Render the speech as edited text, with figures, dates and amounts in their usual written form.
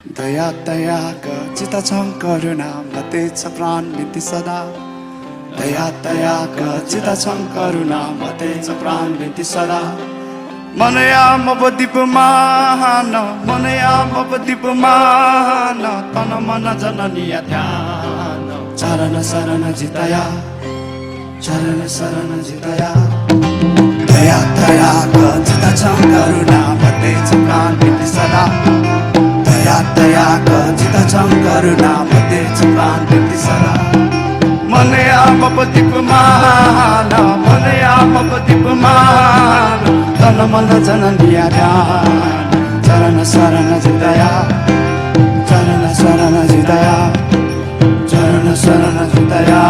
दया दयाका चिता छं करुणा मते छ प्राण बिन्ती सदा दया दयाका चिता छं करुणा मते छ प्राण बिन्ती सदा मनया मबदीप मान मनया मबदीप मान तन मन जननीय ध्यान चरण शरण जितया चरण शरण जितया दया दयाका चिता छं करुणा मते छ प्राण बिन्ती सदा दया दयाका चिता छं करुणा मते छ प्राण बिन्ती सदा मनया मबदीप मान मनया मबदीप मान तन मन जननीय ध्यान चरण शरण जितया चरण शरण जितया चरण शरण जितया